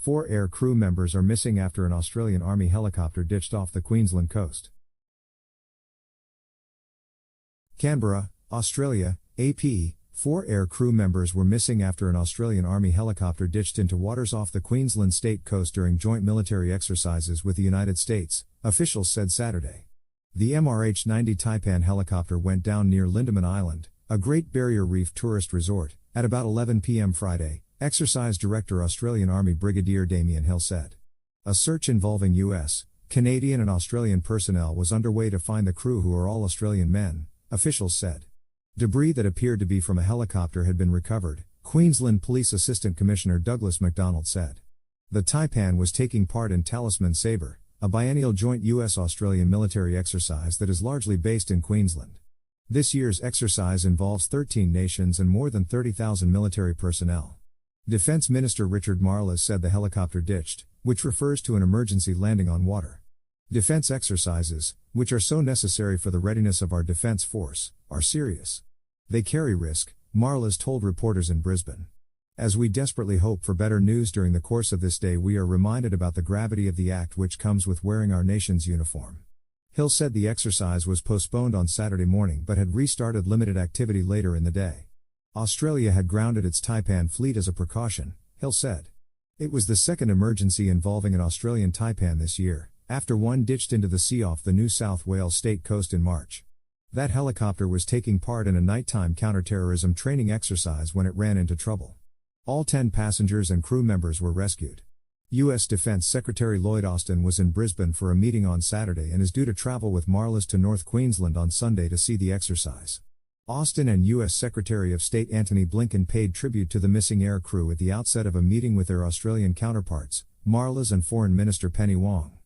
4 air crew members are missing after an Australian Army helicopter ditched off the Queensland coast. Canberra, Australia, AP. 4 air crew members were missing after an Australian Army helicopter ditched into waters off the Queensland state coast during joint military exercises with the United States, officials said Saturday. The MRH-90 Taipan helicopter went down near Lindeman Island, a Great Barrier Reef tourist resort, at about 11 p.m. Friday, Exercise Director Australian Army Brigadier Damien Hill said. A search involving US, Canadian and Australian personnel was underway to find the crew, who are all Australian men, officials said. Debris that appeared to be from a helicopter had been recovered, Queensland Police Assistant Commissioner Douglas MacDonald said. The Taipan was taking part in Talisman Sabre, a biennial joint US-Australian military exercise that is largely based in Queensland. This year's exercise involves 13 nations and more than 30,000 military personnel. Defence Minister Richard Marles said the helicopter ditched, which refers to an emergency landing on water. Defence exercises, which are so necessary for the readiness of our defence force, are serious. They carry risk, Marles told reporters in Brisbane. As we desperately hope for better news during the course of this day, we are reminded about the gravity of the act which comes with wearing our nation's uniform. Hill said the exercise was postponed on Saturday morning but had restarted limited activity later in the day. Australia had grounded its Taipan fleet as a precaution, Hill said. It was the second emergency involving an Australian Taipan this year, after one ditched into the sea off the New South Wales state coast in March. That helicopter was taking part in a nighttime counter-terrorism training exercise when it ran into trouble. All 10 passengers and crew members were rescued. U.S. Defense Secretary Lloyd Austin was in Brisbane for a meeting on Saturday and is due to travel with Marles to North Queensland on Sunday to see the exercise. Austin and U.S. Secretary of State Antony Blinken paid tribute to the missing air crew at the outset of a meeting with their Australian counterparts, Marles and Foreign Minister Penny Wong.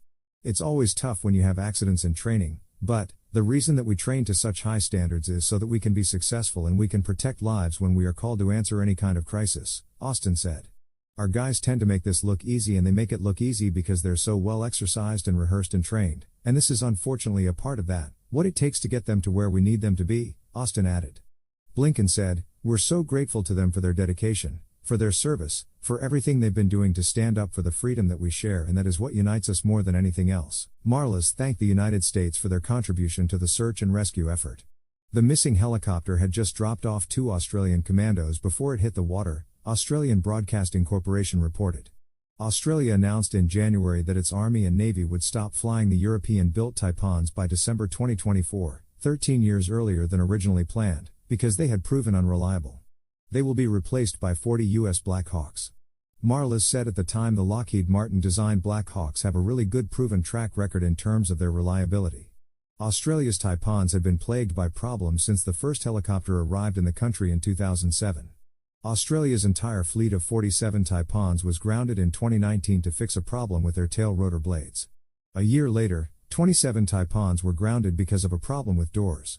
It's always tough when you have accidents in training, but the reason that we train to such high standards is so that we can be successful and we can protect lives when we are called to answer any kind of crisis, Austin said. Our guys tend to make this look easy, and they make it look easy because they're so well exercised and rehearsed and trained, and this is unfortunately a part of that, what it takes to get them to where we need them to be, Austin added. Blinken said, "We're so grateful to them for their dedication, for their service, for everything they've been doing to stand up for the freedom that we share, and that is what unites us more than anything else." Marles thanked the United States for their contribution to the search and rescue effort. The missing helicopter had just dropped off 2 Australian commandos before it hit the water, Australian Broadcasting Corporation reported. Australia announced in January that its Army and Navy would stop flying the European-built Taipans by December 2024, 13 years earlier than originally planned, because they had proven unreliable. They will be replaced by 40 U.S. Black Hawks. Marles said at the time the Lockheed Martin-designed Black Hawks have a really good proven track record in terms of their reliability. Australia's Taipans had been plagued by problems since the first helicopter arrived in the country in 2007. Australia's entire fleet of 47 Taipans was grounded in 2019 to fix a problem with their tail rotor blades. A year later, 27 Taipans were grounded because of a problem with doors.